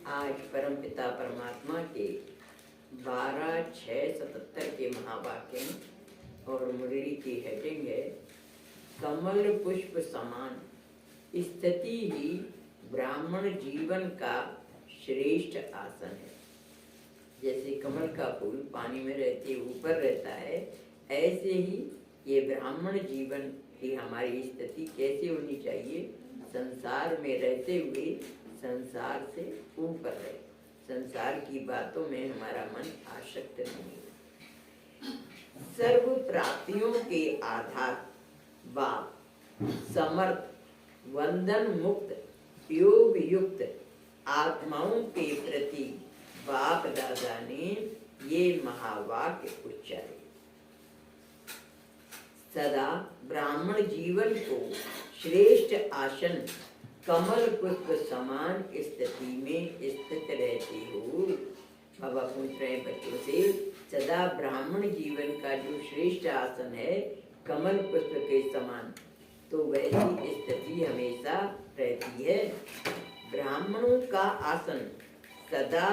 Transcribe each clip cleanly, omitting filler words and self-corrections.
आज परमपिता परमात्मा के 12/6/77 के महावाक्य और मुरली की हेडिंग है कमल पुष्प समान स्थिति ही ब्राह्मण जीवन का श्रेष्ठ आसन है। जैसे कमल का फूल पानी में रहते ऊपर रहता है, ऐसे ही ये ब्राह्मण जीवन की हमारी स्थिति कैसे होनी चाहिए। संसार में रहते हुए संसार से ऊपर रहे, संसार की बातों में हमारा मन आसक्त नहीं है। सर्व प्राप्तियों के आधार बाप समर्थ वंदन मुक्त योग युक्त आत्माओं के प्रति बाप दादा ने ये महावाक्य उच्चारे। सदा ब्राह्मण जीवन को श्रेष्ठ आसन कमल पुष्प समान स्थिति में स्थित रहते हो। बाबा पूछ रहे बच्चों से, सदा ब्राह्मण जीवन का जो श्रेष्ठ आसन है कमल पुष्प के समान, तो वैसी स्थिति हमेशा रहती है। ब्राह्मणों का आसन सदा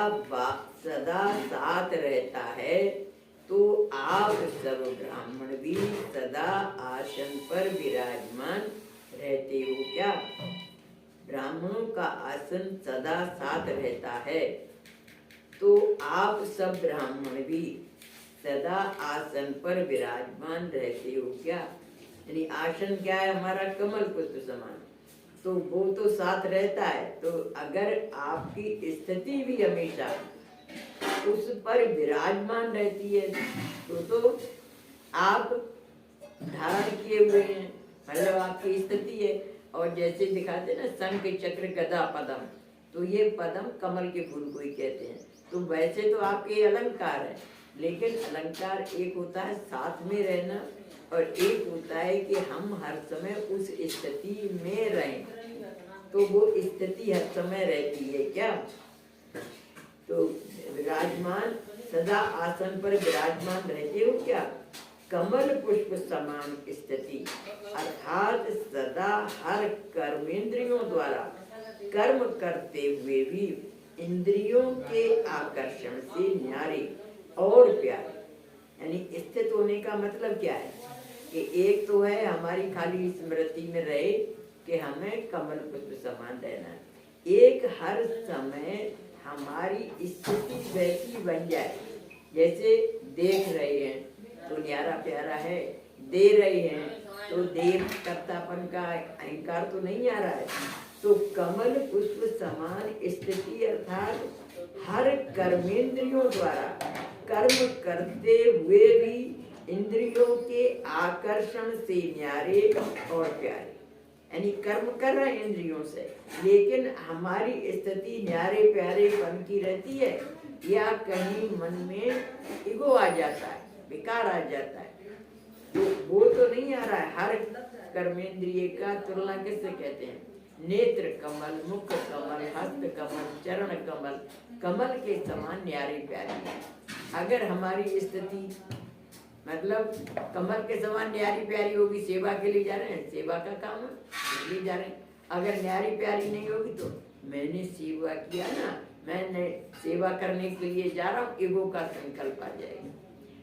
साथ रहता है, तो आप सब ब्राह्मण भी सदा आसन पर विराजमान रहते हो क्या? ब्राह्मणों का आसन सदा साथ रहता है, तो आप सब ब्राह्मण भी सदा आसन पर विराजमान रहते हो क्या? यानी आसन क्या है हमारा? कमल पुष्प समान, तो वो तो साथ रहता है। तो अगर आपकी स्थिति भी हमेशा उस पर विराजमान रहती है तो आप धारण किए हुए हैं, मतलब आपकी स्थिति है। और जैसे दिखाते ना शंख चक्र गदा पदम, तो ये पदम कमल के फूल को ही कहते हैं। तो वैसे तो आपके अलंकार है, लेकिन अलंकार एक होता है साथ में रहना, और एक होता है कि हम हर समय उस स्थिति में रहें। तो वो स्थिति हर समय रहती है क्या? तो विराजमान सदा आसन पर विराजमान रहते हो क्या? कमल पुष्प समान स्थिति अर्थात सदा हर कर्मेंद्रियों द्वारा कर्म करते हुए भी इंद्रियों के आकर्षण से न्यारे और प्यारे। यानी स्थित होने का मतलब क्या है कि एक तो है हमारी खाली स्मृति में रहे कि हमें कमल पुष्प समान रहना है, एक हर समय हमारी स्थिति वैसी बन जाए जैसे देख रहे हैं तो न्यारा प्यारा है, दे रहे हैं तो देव कर्तापन का अहंकार तो नहीं आ रहा है। तो कमल पुष्प समान स्थिति अर्थात हर कर्मेंद्रियों द्वारा कर्म करते हुए भी इंद्रियों के आकर्षण से न्यारे और प्यारे। यानी कर्म कर रहे हैं इंद्रियों से, लेकिन हमारी स्थिति न्यारे प्यारे पन की रहती है, या कहीं मन में ईगो आ जाता है, विकार आ जाता है, तो वो तो नहीं आ रहा है। हर कर्मेंद्रिय का तुलना किससे कहते हैं? नेत्र कमल, मुख कमल, हस्त कमल, चरण कमल, कमल के समान न्यारे प्यारे। अगर हमारी स्थिति मतलब कमल के समान न्यारी प्यारी होगी, सेवा के लिए जा रहे हैं, सेवा का काम है इसलिए जा रहे हैं। अगर न्यारी प्यारी नहीं होगी तो मैंने सेवा किया ना, मैंने सेवा करने के लिए जा रहा हूँ, ईगो का संकल्प आ जाएगा।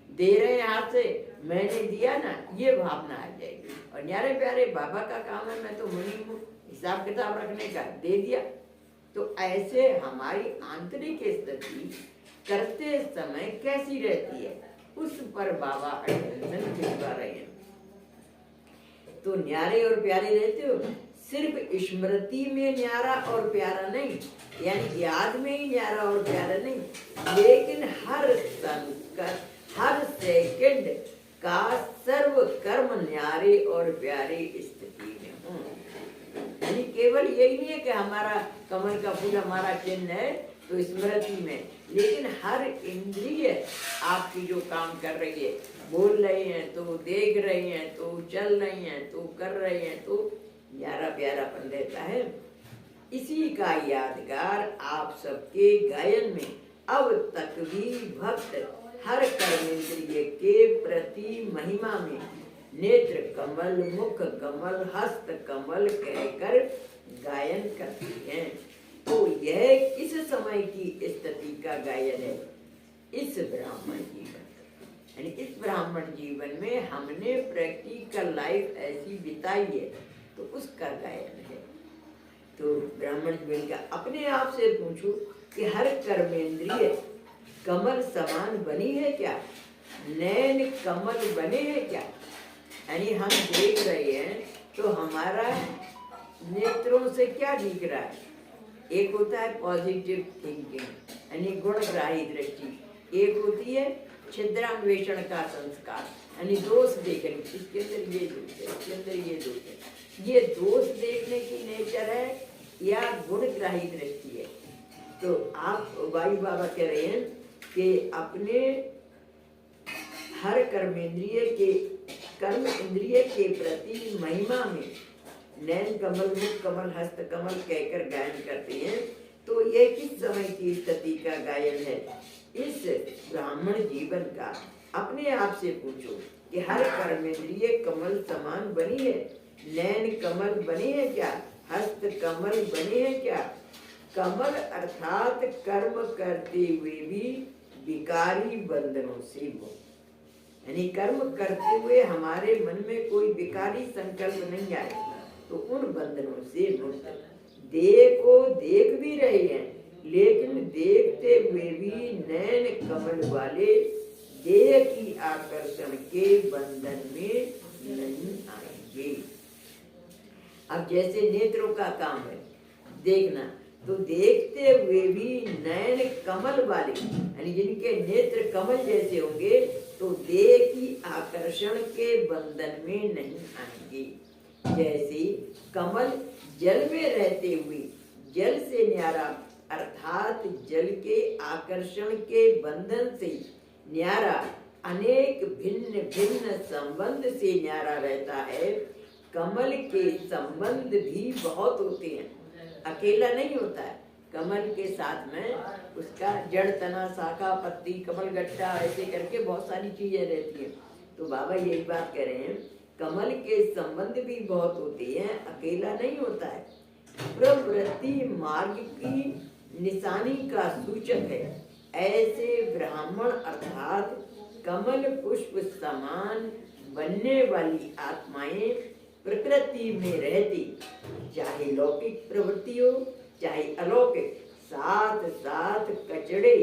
दे रहे हैं हाथ से, मैंने दिया ना, ये भावना आ जाएगी। और न्यारे प्यारे बाबा का काम है, मैं तो मुनि हूँ, हिसाब किताब रखने का, दे दिया। तो ऐसे हमारी आंतरिक स्थिति करते समय कैसी रहती है, उस पर बाबा अटेंशन दिलवा रहे हैं। तो न्यारे और प्यारे रहते हो, सिर्फ स्मृति में न्यारा और प्यारा नहीं, यानी याद में ही न्यारा और प्यारा नहीं, लेकिन हर संकट हर सेकंड का सर्व कर्म न्यारे और प्यारे स्थिति में हूँ। यानी केवल यही नहीं है कि हमारा कमल का फूल हमारा चिन्ह है तो स्मृति में, लेकिन हर इंद्रिय आपकी जो काम कर रही है, बोल रहे हैं तो देख रहे हैं तो चल रही हैं तो कर रहे हैं, तो प्यारा प्यारापन रहता है। इसी का यादगार आप सबके गायन में अब तक भी भक्त हर कर्मेंद्रिय के प्रति महिमा में नेत्र कमल, मुख कमल, हस्त कमल कहकर गायन करती हैं। तो यह किस समय की स्थिति का गायन है इस ब्राह्मण जीवन। यानी इस ब्राह्मण जीवन में हमने प्रैक्टिकल लाइफ ऐसी बिताई है तो उसका गायन है। तो ब्राह्मण जीवन का अपने आप से पूछो कि हर कर्मेंद्रिय कमल समान बनी है क्या? नैन कमल बने हैं क्या? यानी हम देख रहे हैं तो हमारा नेत्रों से क्या दिख रहा है? एक होता है पॉजिटिव थिंकिंग यानी गुणग्राही दृष्टि, एक होती है छिद्रान्वेषण का संस्कार यानी दोष देखने, इसके अंदर ये दोष है, इसके अंदर ये दोष है। ये दोष देखने की नेचर है या गुणग्राही दृष्टि है? तो आप वायु बाबा कह रहे हैं कि अपने हर कर्मेंद्रिय के कर्म इंद्रिय के प्रति महिमा में नैन कमल, मुख कमल, हस्त कमल कहकर गायन करते हैं। तो ये किस समय की स्थिति का गायन है? इस ब्राह्मण जीवन का। अपने आप से पूछो कि हर कर्मेंद्रिय कमल समान बनी है? नैन कमल बने हैं क्या? हस्त कमल बने हैं क्या? कमल अर्थात कर्म करते हुए भी विकारी बंधनों से मुक्त, यानी कर्म करते हुए हमारे मन में कोई विकारी संकल्प नहीं आए तो उन बंधनों से मुक्त। देह को देख भी रहे हैं लेकिन देखते हुए भी नैन कमल वाले देह की आकर्षण के बंधन में नहीं आएंगे। अब जैसे नेत्रों का काम है देखना, तो देखते हुए भी नैन कमल वाले यानी जिनके नेत्र कमल जैसे होंगे तो देह की आकर्षण के बंधन में नहीं आएंगे। जैसे कमल जल में रहते हुए जल से न्यारा अर्थात जल के आकर्षण के बंधन से न्यारा अनेक भिन्न भिन्न संबंध से न्यारा रहता है, कमल के संबंध भी बहुत होते हैं, अकेला नहीं होता है। कमल के साथ में उसका जड़, तना, शाखा, पत्ती, कमल गट्टा ऐसे करके बहुत सारी चीजें रहती हैं। तो बाबा यही बात कह रहे हैं, कमल के संबंध भी बहुत होते हैं, अकेला नहीं होता है। प्रवृत्ति मार्ग की निशानी का सूचक है। ऐसे ब्राह्मण अर्थात कमल पुष्प समान बनने वाली आत्माएं प्रकृति में रहती, चाहे लौकिक प्रवृत्ति हो चाहे अलौकिक, साथ साथ कचड़े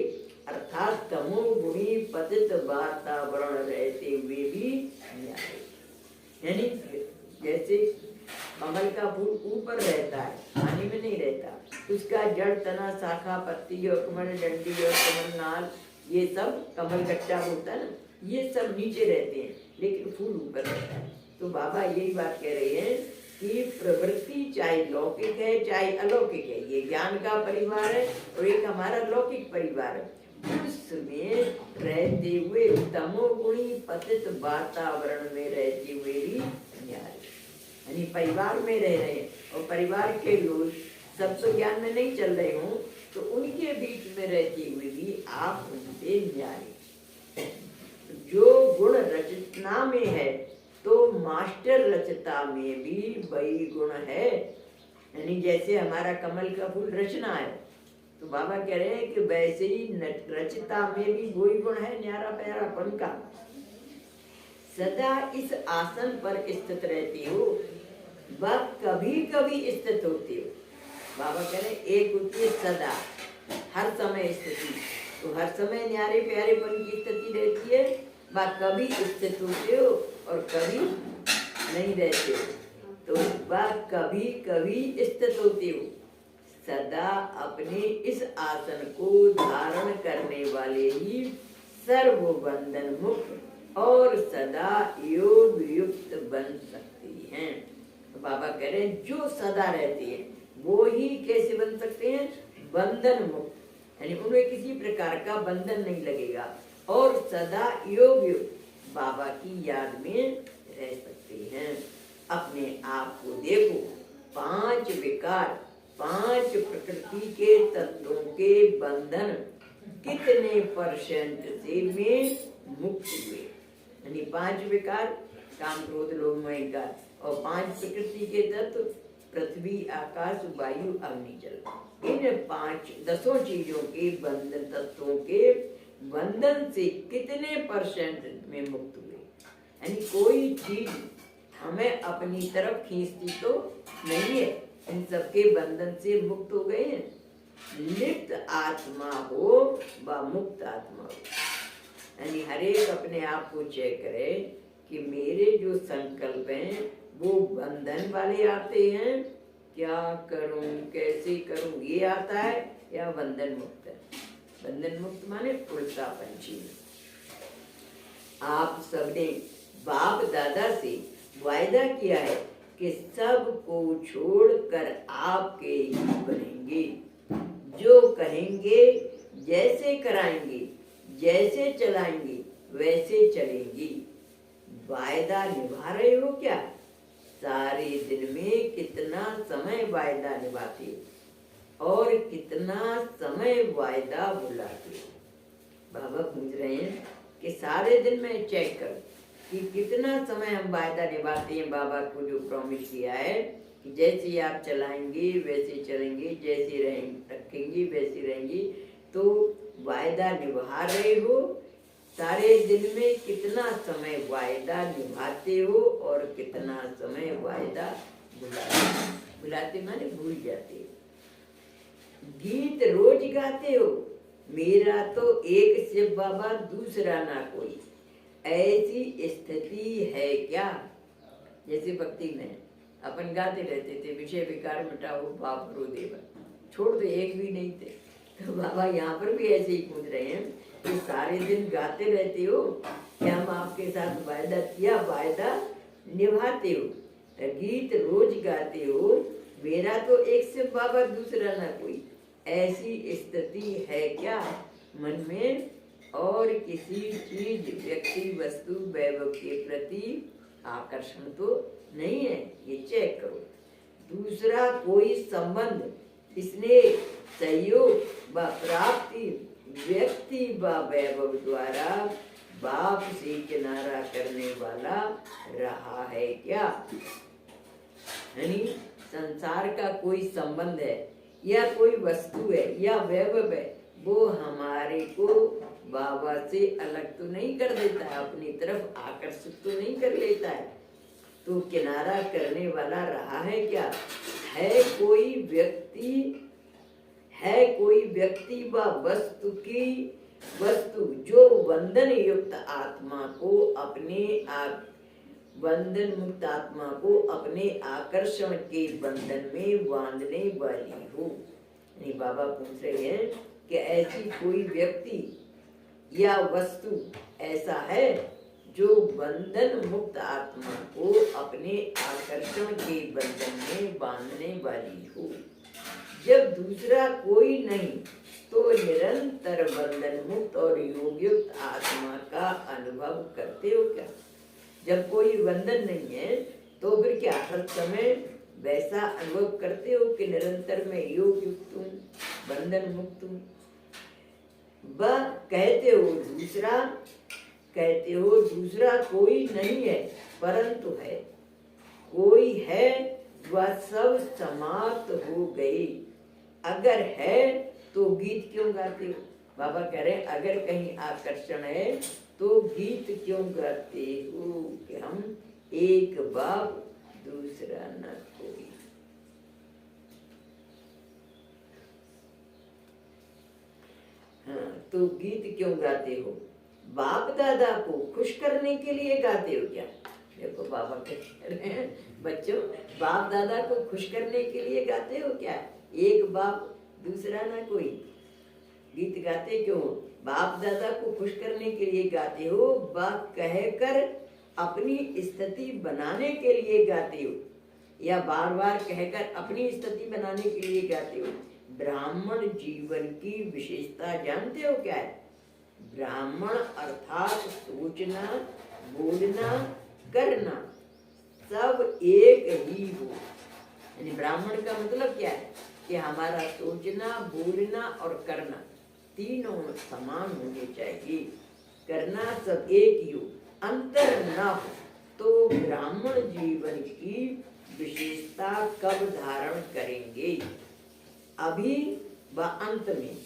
अर्थात तमोगुणी पतित वातावरण रहते हुए भी न्याय। यानी जैसे कमल का फूल ऊपर रहता है, पानी में नहीं रहता, उसका जड़, तना, शाखा, पत्ती और कमल डंडी और कमल नाल ये सब कमल गट्टा होता है ना, ये सब नीचे रहते हैं लेकिन फूल ऊपर रहता है। तो बाबा यही बात कह रहे हैं कि प्रवृत्ति चाहे लौकिक है चाहे अलौकिक है, ये ज्ञान का परिवार है और एक हमारा लौकिक परिवार है, उसमें रहते हुए तमोगुणी पतित वातावरण में रहते हुए भी न्याय, यानी परिवार में रह रहे हैं और परिवार के लोग सब तो ज्ञान में नहीं चल रहे हों तो उनके बीच में रहते हुए भी आप उनसे न्याय। जो गुण रचना में है तो मास्टर रचता में भी वही गुण है। यानी जैसे हमारा कमल का फूल रचना है तो बाबा कह रहे हैं कि वैसे ही रचता में भी वही गुण है, न्यारा प्यारापन का। सदा इस आसन पर स्थित रहती हो, वह कभी कभी स्थित होती हो। बाबा कह रहे हैं एक होती है सदा, हर समय स्थिति, तो हर समय न्यारे प्यारेपन की स्थिति रहती है, वह कभी स्थित होते हो और कभी नहीं रहते हो, तो वह कभी कभी स्थित होते हो। सदा अपने इस आसन को धारण करने वाले ही सर्व बंधन मुक्त और सदा योग युक्त बन सकती हैं। तो बाबा कह रहे हैं जो सदा रहते हैं वो ही कैसे बन सकते हैं? बंधन मुक्त, यानी उन्हें किसी प्रकार का बंधन नहीं लगेगा और सदा योग युक्त बाबा की याद में रह सकते हैं। अपने आप को देखो, 5 विकार, 5 प्रकृति के तत्वों के बंधन कितने परसेंट से में मुक्त हुए? यानी 5 विकार, काम, क्रोध, लोभ, मोह, अहंकार और 5 प्रकृति के तत्व पृथ्वी, आकाश, वायु, अग्नि, जल, इन 10 चीजों के बंधन, तत्वों के बंधन से कितने % में मुक्त हुए? यानी कोई चीज हमें अपनी तरफ खींचती तो नहीं है, इन सबके बंधन से मुक्त हो गए हैं। लिप्त आत्मा हो व मुक्त आत्मा हो, यानी हर एक अपने आप को चेक करे कि मेरे जो संकल्प हैं वो बंधन वाले आते हैं, क्या करूं, कैसे करूं, ये आता है, या बंधन मुक्त है? बंधन मुक्त माने उल्टा पंछी। आप सबने बाप दादा से वायदा किया है कि सब को छोड़कर आपके ही बनेंगे, जो कहेंगे, जैसे कराएंगे, जैसे चलाएंगे, वैसे चलेंगी। वायदा निभा रहे हो क्या? सारे दिन में कितना समय वायदा निभाते हो और कितना समय वायदा भुलाते हो? बाबा पूछ रहे हैं कि सारे दिन में चेक करो कि कितना समय हम वायदा निभाते हैं। बाबा को जो प्रॉमिस किया है कि जैसे आप चलाएंगे वैसे चलेंगे, जैसे रखेंगे वैसे रहेंगी, तो वायदा निभा रहे हो? सारे दिन में कितना समय वायदा निभाते हो और कितना समय वायदा भुलाते माने भूल जाते हो? गीत रोज गाते हो, मेरा तो एक शिव बाबा दूसरा ना कोई, ऐसी स्थिति है क्या? जैसे भक्ति में अपन गाते रहते थे, विषय विकार मिटाओ पाप रो देवा, छोड़ दो, एक भी नहीं थे। तो बाबा यहाँ पर भी ऐसे ही पूछ रहे हैं कि सारे दिन गाते रहते हो कि हम आपके साथ वायदा किया, वायदा निभाते हो? गीत रोज गाते हो, मेरा तो एक शिव बाबा दूसरा ना कोई, ऐसी स्थिति है क्या मन में? और किसी चीज, व्यक्ति, वस्तु, वैभव के प्रति आकर्षण तो नहीं है, ये चेक करो। दूसरा कोई संबंध, स्नेह, सहयोग व प्राप्ति व्यक्ति व वैभव द्वारा बाप से किनारा करने वाला रहा है क्या? यानी संसार का कोई संबंध है या कोई वस्तु है या वैभव है, वो हमारे को बाबा से अलग तो नहीं कर देता है, अपनी तरफ आकर्षित तो नहीं कर लेता है, तो किनारा करने वाला रहा है क्या? है कोई व्यक्ति व वस्तु जो बंधन युक्त आत्मा को बंधन मुक्त आत्मा को अपने आकर्षण के बंधन में बांधने वाली हो? नहीं, बाबा पूछ रहे हैं कि ऐसी कोई व्यक्ति या वस्तु ऐसा है जो बंधन मुक्त आत्मा को अपने आकर्षण के बंधन में बांधने वाली हो? जब दूसरा कोई नहीं तो निरंतर बंधन मुक्त और योग युक्त आत्मा का अनुभव करते हो क्या? जब कोई बंधन नहीं है तो फिर क्या हर समय वैसा अनुभव करते हो कि निरंतर में योग युक्त हूँ, बंधन मुक्त हूँ? कहते हो दूसरा कोई नहीं है परंतु है, कोई है वह सब समाप्त हो गई। अगर है तो गीत क्यों गाते हो? बाबा कह रहे हैं अगर कहीं आकर्षण है तो गीत क्यों गाते हो कि हम एक बाप दूसरा न कोई? हाँ, तो गीत क्यों गाते हो? बाप दादा को खुश करने के लिए गाते हो क्या? देखो बाबा कह रहे हैं बच्चों, बाप दादा को खुश करने के लिए गाते हो क्या? एक बाप दूसरा ना कोई। गीत गाते क्यों? बाप दादा को खुश करने के लिए गाते हो, बाप कहकर अपनी स्थिति बनाने के लिए गाते हो, या बार बार कहकर अपनी स्थिति बनाने के लिए गाते हो? ब्राह्मण जीवन की विशेषता जानते हो क्या है? ब्राह्मण अर्थात सोचना, बोलना, करना सब एक ही हो। यानी ब्राह्मण का मतलब क्या है कि हमारा सोचना, बोलना और करना तीनों समान होने चाहिए, करना सब एक ही हो, अंतर ना हो, तो ब्राह्मण जीवन की विशेषता कब धारण करेंगे। अभी व अंत में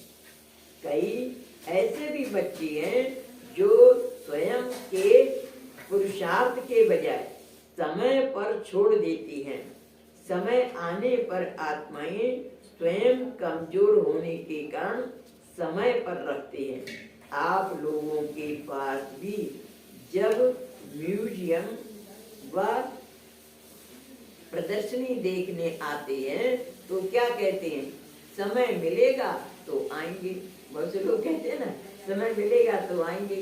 कई ऐसे भी बच्चे हैं जो स्वयं के पुरुषार्थ के बजाय समय पर छोड़ देती हैं। समय आने पर आत्माएं स्वयं कमजोर होने के कारण समय पर रखते हैं। आप लोगों के पास भी जब म्यूजियम व प्रदर्शनी देखने आते हैं तो क्या कहते हैं, समय मिलेगा तो आएंगे। बहुत से लोग कहते हैं ना, समय मिलेगा तो आएंगे।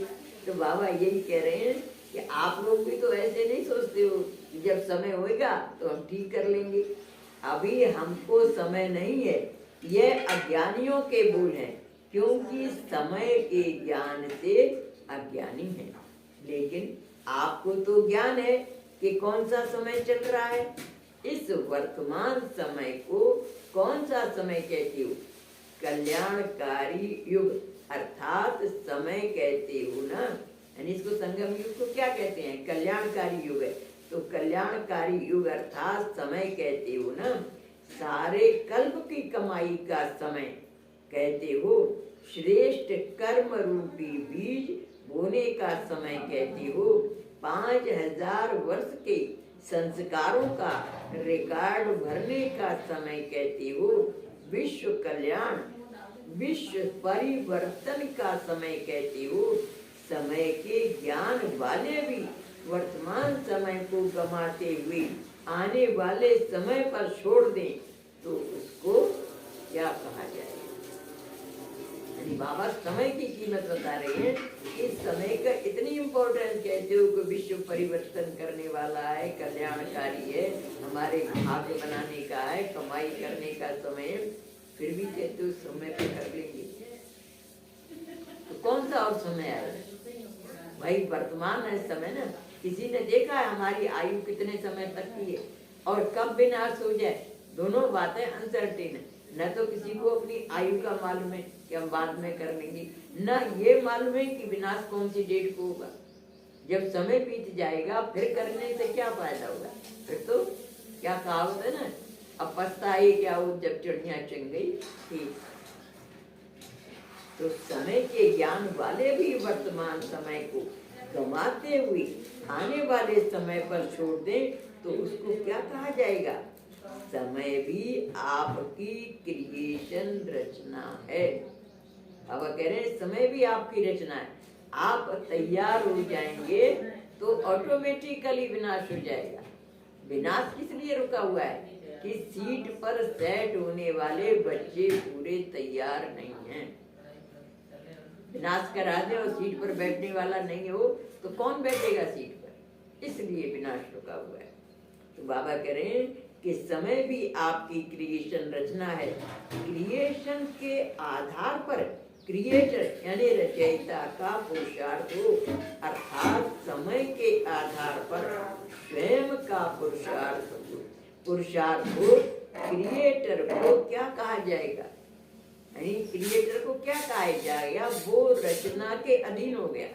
तो बाबा यही कह रहे हैं कि आप लोग भी तो ऐसे नहीं सोचते हो, जब समय होएगा तो हम ठीक कर लेंगे। अभी हमको समय नहीं है, यह अज्ञानियों के बोल हैं, क्योंकि समय के ज्ञान से अज्ञानी है। लेकिन आपको तो ज्ञान है कि कौन सा समय चल रहा है। इस वर्तमान समय को कौन सा समय कहते हो, कल्याणकारी युग अर्थात समय कहते हो ना। यानी इसको संगम युग को क्या कहते हैं, कल्याणकारी युग है। तो कल्याणकारी युग अर्थात समय कहते हो ना। सारे कल्प की कमाई का समय कहते हो। श्रेष्ठ कर्म रूपी बीज बोने का समय कहते हो। 5000 वर्ष के संस्कारों का रिकॉर्ड भरने का समय कहते हो। विश्व कल्याण विश्व परिवर्तन का समय कहते हो। समय के ज्ञान वाले भी वर्तमान समय को गंवाते हुए आने वाले समय पर छोड़ दें तो उसको क्या कहा जाए। यानी बाबा समय की कीमत बता रहे हैं। इस समय का इतनी इम्पोर्टेंस कहते हो कि विश्व परिवर्तन करने वाला है, कल्याणकारी है, हमारे भाग्य बनाने का है, कमाई करने का समय। फिर भी कहते हो समय पे कर लेंगे, तो कौन सा और समय आए भाई। वर्तमान है समय ना। किसी ने देखा है हमारी आयु कितने समय तक की है और कब विनाश हो जाए। दोनों बातें अनसर्टेन है। न तो किसी को अपनी आयु का मालूम है कि हम बाद में कर लेंगे, न ये मालूम है कि विनाश कौन सी डेट को होगा। जब समय बीत जाएगा फिर करने से क्या फायदा होगा। फिर तो क्या कहावत है ना, अब पछताए क्या हो जब चिड़िया चुन गई। ठीक, तो समय के ज्ञान वाले भी वर्तमान समय को गंवाते हुए आने वाले समय पर छोड़ दें तो उसको क्या कहा जाएगा। समय भी आपकी क्रिएशन रचना है। अब कह रहे हैं समय भी आपकी रचना है। आप तैयार हो जाएंगे तो ऑटोमेटिकली विनाश हो जाएगा। विनाश किस लिए रुका हुआ है कि सीट पर सेट होने वाले बच्चे पूरे तैयार नहीं हैं। विनाश करा दे और सीट पर बैठने वाला नहीं हो तो कौन बैठेगा सीट पर, इसलिए विनाश रुका हुआ है। तो बाबा कह रहे हैं कि समय भी आपकी क्रिएशन रचना है। क्रिएशन के आधार पर क्रिएटर यानी रचयिता का पुरुषार्थ हो, अर्थात समय के आधार पर स्वयं का पुरुषार्थ हो। क्रिएटर को क्या कहा जाएगा, यानी क्रिएटर को क्या कहा जाएगा, वो रचना के अधीन हो गया।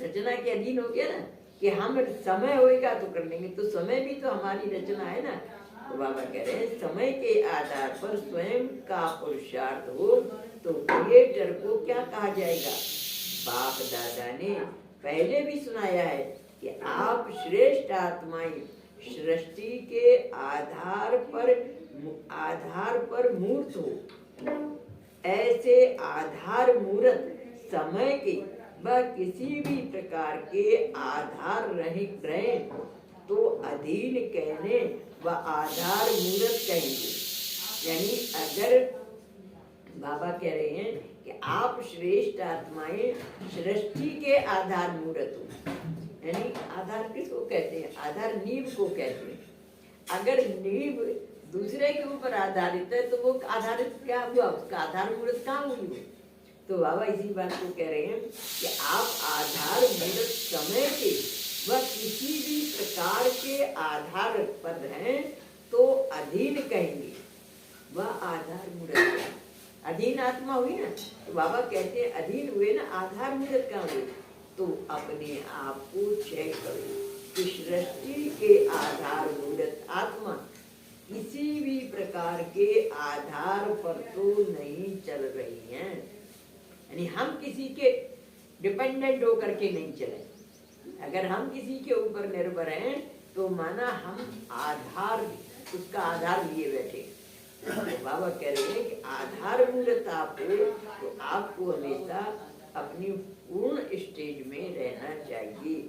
रचना के अधीन हो गया ना कि हम समय होएगा तो कर लेंगे। तो समय भी तो हमारी रचना है ना। तो बाबा कह रहे हैं समय के आधार पर स्वयं का पुरुषार्थ हो तो क्रिएटर को क्या कहा जाएगा। बाप दादा ने पहले भी सुनाया है कि आप श्रेष्ठ आत्माएं सृष्टि के आधार पर मूर्त हो। ऐसे आधार मूर्त समय के व किसी भी प्रकार के आधार रहे तो अधीन कहने व आधार मूर्त कहेंगे। यानी अगर बाबा कह रहे हैं कि आप श्रेष्ठ आत्माएं सृष्टि के आधार मूर्त हो, यानी आधार किसको कहते हैं, आधार नींव को कहते हैं। अगर नींव दूसरे के ऊपर आधारित है तो वो आधारित क्या हुआ, उसका आधार मूर्त कहाँ हुई। तो बाबा इसी बात को कह रहे हैं कि आप आधार मूर्त समय के व किसी भी प्रकार के आधार पर हैं तो अधीन कहेंगे। वह आधार मूर्त अधीन आत्मा हुई ना। तो बाबा कहते हैं अधीन हुए ना, आधार मूर्त कहाँ हुए। तो अपने आप को चेक करो कि सृष्टि के आधारभूत आत्मा किसी भी प्रकार के आधार पर तो नहीं चल रही हैं। यानी हम किसी के डिपेंडेंट होकर के नहीं चले। अगर हम किसी के ऊपर निर्भर हैं तो माना हम आधार, उसका आधार लिए बैठे। तो बाबा कह रहे हैं कि आधारभूतता को तो आपको हमेशा अपनी पूर्ण स्टेज में रहना चाहिए।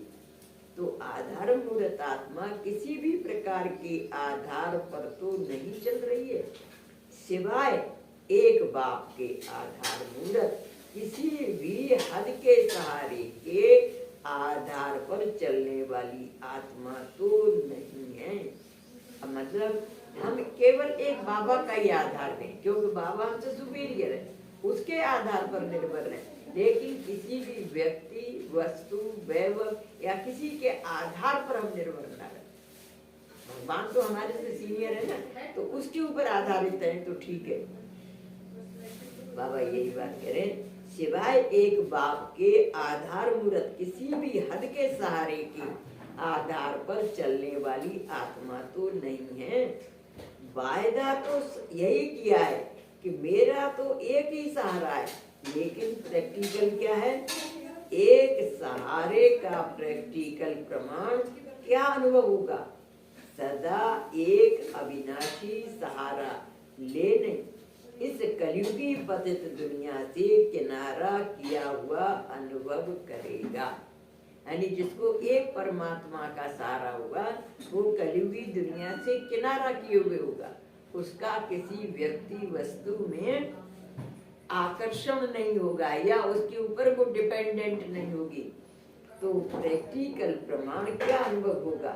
तो आधारभूत आत्मा किसी भी प्रकार के आधार पर तो नहीं चल रही है, सिवाय एक बाप के आधारभूत किसी भी हद के सहारे के आधार पर चलने वाली आत्मा तो नहीं है। मतलब हम केवल एक बाबा का ही आधार दें, क्योंकि बाबा हमसे सुपीरियर है, उसके आधार पर निर्भर रहे। लेकिन किसी भी व्यक्ति, वस्तु, वैभव या किसी के आधार पर हम निर्भर न रहे। भगवान तो हमारे से सीनियर है ना, तो उसके ऊपर आधारित है तो ठीक है। बाबा यही बात कह रहे हैं, सिवाय एक बाप के आधार मूर्त किसी भी हद के सहारे के आधार पर चलने वाली आत्मा तो नहीं है। वायदा तो यही किया है कि मेरा तो एक ही सहारा है, लेकिन प्रैक्टिकल क्या है? एक सहारे का प्रैक्टिकल प्रमाण क्या अनुभव होगा? सदा एक अविनाशी सहारा लेने इस कलयुगी पतित दुनिया से किनारा किया हुआ अनुभव करेगा। यानी जिसको एक परमात्मा का सहारा होगा वो कलयुगी दुनिया से किनारा किए हुए होगा। उसका किसी व्यक्ति वस्तु में आकर्षण नहीं होगा या उसके ऊपर वो डिपेंडेंट नहीं होगी। तो प्रैक्टिकल प्रमाण क्या अनुभव होगा?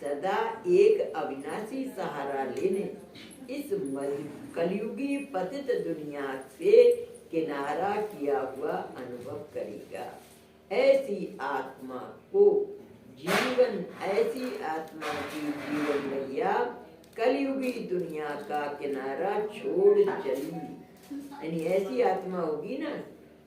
सदा एक अविनाशी सहारा लेने इस कलयुगी पतित दुनिया से किनारा किया हुआ अनुभव करेगा। ऐसी आत्मा को जीवन, ऐसी आत्मा की जीवन नैया कलयुगी दुनिया का किनारा छोड़ चली। यानी ऐसी आत्मा होगी ना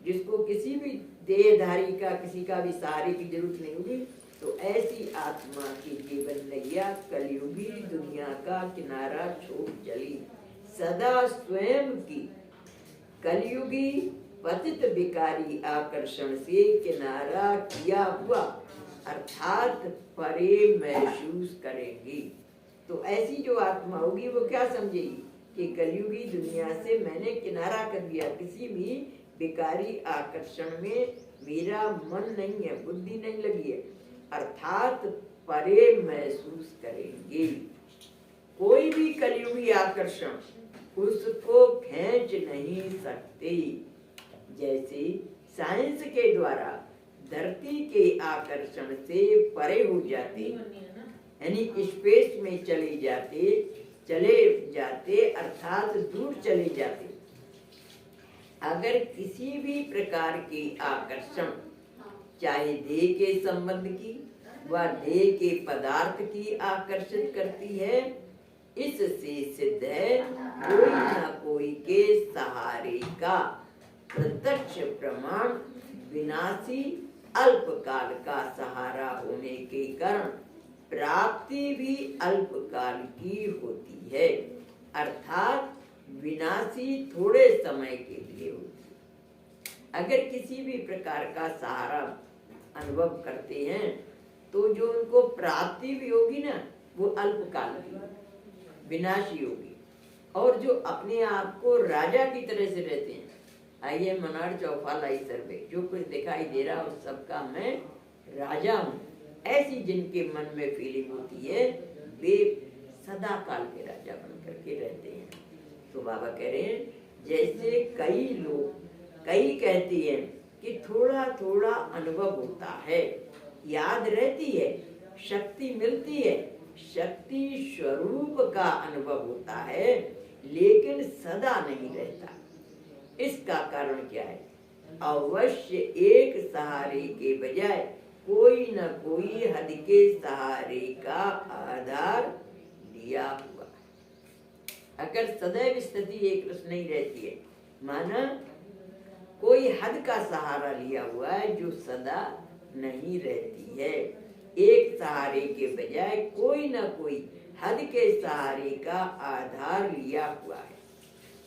जिसको किसी भी देहधारी का, किसी का भी सहारे की जरूरत नहीं होगी, तो ऐसी आत्मा की जीवन नैया कलयुगी दुनिया का किनारा छोड़ चली। सदा स्वयं की कलयुगी पतित विकारी आकर्षण से किनारा किया हुआ अर्थात परे महसूस करेंगी। तो ऐसी जो आत्मा होगी वो क्या समझेगी कि कलयुगी दुनिया से मैंने किनारा कर दिया, किसी भी विकारी आकर्षण में मेरा मन नहीं है, बुद्धि नहीं लगी है, अर्थात परे महसूस करेंगे। कोई भी कलयुगी आकर्षण उसको खींच नहीं सकते। जैसे साइंस के द्वारा धरती के आकर्षण से परे हो जाते, यानी स्पेस में चले जाते अर्थात दूर चले जाते। अगर किसी भी प्रकार की आकर्षण चाहे देह के संबंध की व देह के पदार्थ की आकर्षित करती है, इससे सिद्ध है कोई न कोई के सहारे का प्रत्यक्ष प्रमाण विनाशी अल्पकाल का सहारा होने के कारण प्राप्ति भी अल्पकाल की होती है, अर्थात विनाशी थोड़े समय के लिए होती है। अगर किसी भी प्रकार का सहारा अनुभव करते हैं तो जो उनको प्राप्ति भी होगी ना वो अल्पकाल की विनाशी होगी। और जो अपने आप को राजा की तरह से रहते हैं, आइए मनाड़ चौफाल आई सर्वे, जो कुछ दिखाई दे रहा उस सबका मैं राजा हूँ, ऐसी जिनके मन में फीलिंग होती है वे सदा काल के राजा बन करके रहते हैं। तो बाबा कह रहे हैं जैसे कई लोग कई कहते हैं कि थोड़ा थोड़ा अनुभव होता है, याद रहती है, शक्ति मिलती है, शक्ति स्वरूप का अनुभव होता है, लेकिन सदा नहीं रहता। इसका कारण क्या है? अवश्य एक सहारे के बजाय कोई न कोई हद के सहारे का आधार लिया हुआ। अगर सदैव स्थिति एक रस नहीं रहती है, माना कोई हद का सहारा लिया हुआ है जो सदा नहीं रहती है। एक सहारे के बजाय कोई न कोई हद के सहारे का आधार लिया हुआ है।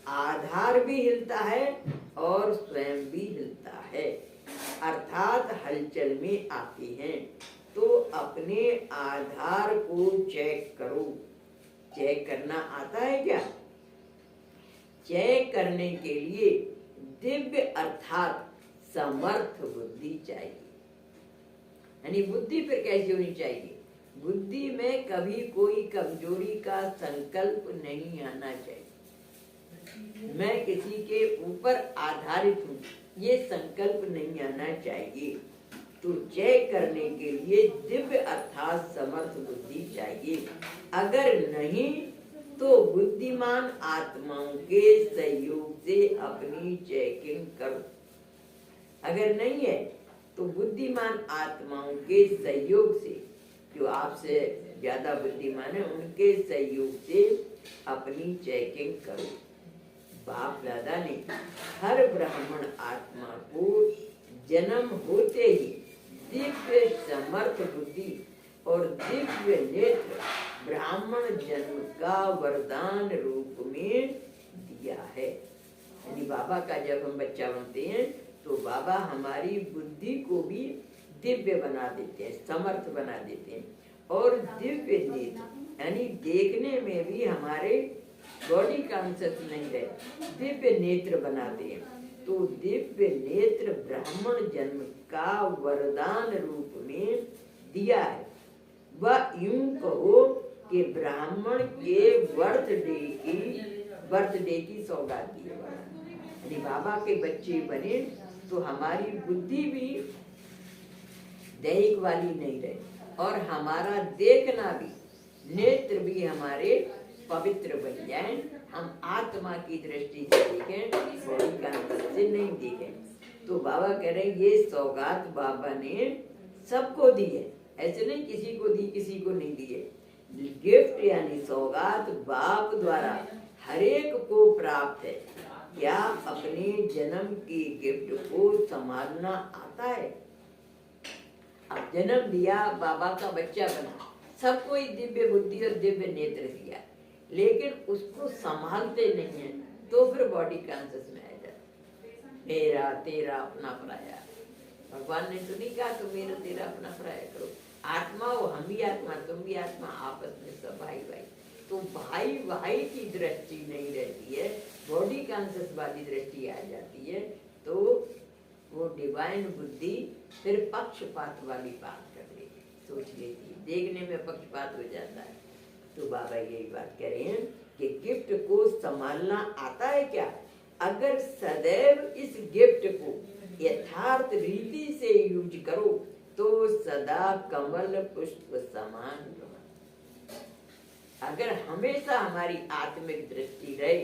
आधार भी हिलता है और स्वयं भी हिलता है, अर्थात हलचल में आते हैं। तो अपने आधार को चेक करो। चेक करना आता है क्या? चेक करने के लिए दिव्य अर्थात समर्थ बुद्धि चाहिए। यानी बुद्धि फिर कैसी होनी चाहिए? बुद्धि में कभी कोई कमजोरी का संकल्प नहीं आना चाहिए। मैं किसी के ऊपर आधारित हूँ, ये संकल्प नहीं आना चाहिए। तो चेक करने के लिए दिव्य अर्थात समर्थ बुद्धि चाहिए। अगर नहीं तो बुद्धिमान आत्माओं के सहयोग से अपनी चेकिंग करो। अगर नहीं है तो बुद्धिमान आत्माओं के सहयोग से, जो आपसे ज्यादा बुद्धिमान है, उनके सहयोग से अपनी चेकिंग करो। बाप दादा ने हर ब्राह्मण आत्मा को जन्म होते ही दिव्य समर्थ बुद्धि और दिव्य नेत्र ब्राह्मण जन्म का वरदान रूप में दिया है। यानी बाबा का जब हम बच्चा बनते हैं तो बाबा हमारी बुद्धि को भी दिव्य बना देते हैं, समर्थ बना देते हैं। और दिव्य नेत्र यानी देखने में भी हमारे बॉडी कॉन्शियस नहीं रहे, दिव्य नेत्र बनाते हैं। तो दिव्य नेत्र ब्राह्मण जन्म का वरदान रूप में दिया है। वह यूं कहो कि ब्राह्मण के बर्थडे की सौगात दी है। यानी बाबा के बच्चे बने तो हमारी बुद्धि भी दैहिक वाली नहीं रहे और हमारा देखना भी, नेत्र भी हमारे पवित्र बन जाए। हम आत्मा की दृष्टि से देखें, बॉडी का से नहीं देखें। तो बाबा कह रहे हैं ये सौगात बाबा ने सबको दी है, ऐसे नहीं किसी को दी किसी को नहीं दी है। गिफ्ट यानी सौगात बाप द्वारा हरेक को प्राप्त है। क्या अपने जन्म की गिफ्ट को संभालना आता है? अब जन्म दिया, बाबा का बच्चा बना, सबको ही दिव्य बुद्धि और दिव्य नेत्र दिया, लेकिन उसको संभालते नहीं है तो फिर बॉडी कॉन्शियस में आ जाता, मेरा तेरा अपना पराया। भगवान ने तो नहीं कहा तो मेरा तेरा अपना पराया करो। आत्मा हो, हम भी आत्मा तुम भी आत्मा, आपस में सब भाई भाई। तो भाई भाई की दृष्टि नहीं रहती है, बॉडी कॉन्शियस वाली दृष्टि आ जाती है। तो वो डिवाइन बुद्धि फिर पक्षपात वाली बात कर रही है, सोच लेती है, देखने में पक्षपात हो जाता है। तो बाबा यही बात कह रहे हैं कि गिफ्ट को संभालना आता है क्या? अगर सदैव इस गिफ्ट को यथार्थ रीति से यूज करो तो सदा कमल पुष्प समान रहो। अगर हमेशा हमारी आत्मिक दृष्टि रहे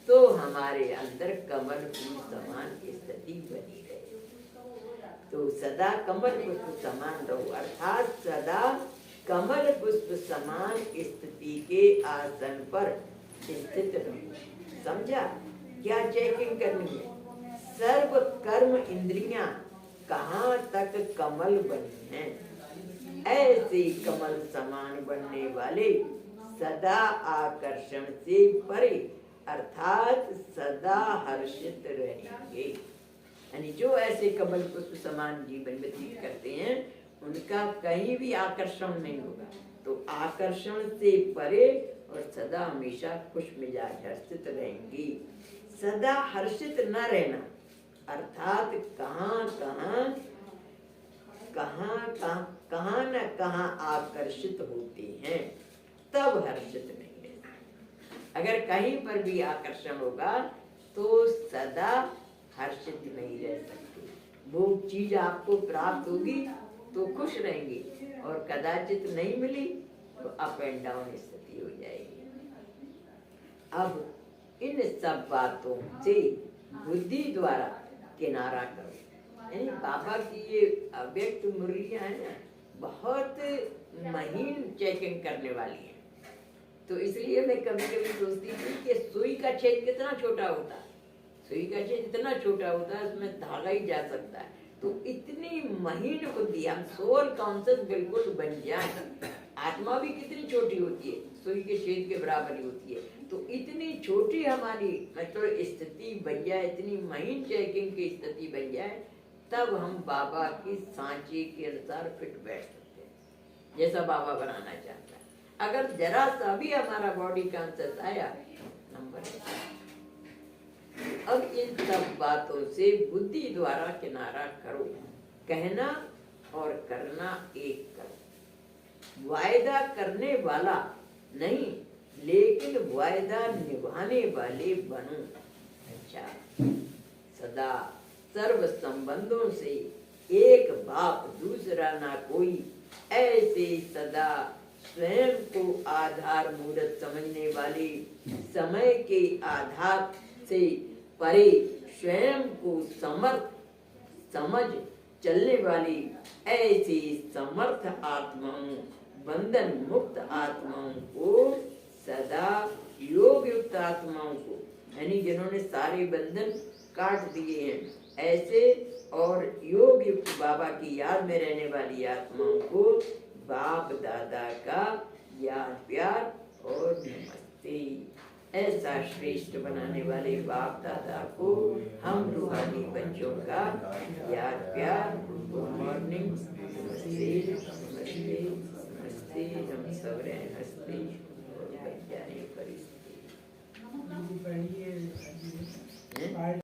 तो हमारे अंदर कमल पुष्प समान स्थिति बनी रहे। तो सदा कमल पुष्प समान रहो, अर्थात सदा कमल पुष्प समान स्थिति के आसन पर स्थित रहो। समझा? क्या चेकिंग करनी है? सर्व कर्म इंद्रियां कहाँ तक कमल बनी हैं, ऐसे कमल समान बनने वाले सदा आकर्षण से परे अर्थात सदा हर्षित रहेंगे। यानी जो ऐसे कमल पुष्प समान जीवन व्यतीत करते हैं उनका कहीं भी आकर्षण नहीं होगा। तो आकर्षण से परे और सदा हमेशा खुश मिजाज हर्षित रहेंगी। सदा हर्षित न रहना अर्थात कहाँ न कहाँ आकर्षित होते हैं तब हर्षित नहीं है। अगर कहीं पर भी आकर्षण होगा तो सदा हर्षित नहीं रह सकते। वो चीज आपको प्राप्त होगी तो खुश रहेंगे और कदाचित नहीं मिली तो अप एंड डाउन स्थिति हो जाएगी। अब इन सब बातों से बुद्धि द्वारा किनारा करो। यानी बाबा की ये अव्यक्त मुरलियां हैं ना, बहुत महीन चेकिंग करने वाली है। तो इसलिए मैं कभी कभी सोचती थी कि सुई का छेद कितना छोटा होता है, सुई का छेद इतना छोटा होता है उसमें धागा ही जा सकता है, तो इतनी महीन बुद्धि, हम सोल कॉन्शियस बिल्कुल बन जाए। आत्मा भी कितनी छोटी होती है, सुई के छेद के बराबर ही होती है। तो इतनी छोटी हमारी मतलब स्थिति बन जाए, इतनी महीन चेकिंग की स्थिति बन जाए, तब हम बाबा की सांचे के अनुसार फिट बैठ सकते हैं, जैसा बाबा बनाना चाहता है। अगर जरा सा भी हमारा बॉडी कॉन्शियस आया, नंबर। अब इन सब बातों से बुद्धि द्वारा किनारा करो, कहना और करना एक करो। वायदा करने वाला नहीं, लेकिन वायदा निभाने वाले बनो। अच्छा, सदा सर्व संबंधों से एक बाप दूसरा ना कोई, ऐसे सदा स्वयं को आधार मूर्त समझने वाले, समय के आधार से परे स्वयं को समर्थ समझ चलने वाली, ऐसी समर्थ आत्माओं, बंधन मुक्त आत्माओं को, सदा योग युक्त आत्माओं को, यानी जिन्होंने सारे बंधन काट दिए हैं, ऐसे और योग युक्त बाबा की याद में रहने वाली आत्माओं को बाप दादा का याद प्यार और नमस्ते। ऐसा श्रेष्ठ बनाने वाले बाप दादा को हम रूहानी बच्चों का याद प्यार, गुड मॉर्निंग, नमस्ते नमस्ते नमस्ते, हम सब रहे हंसते और बच जाए परिस्थिति।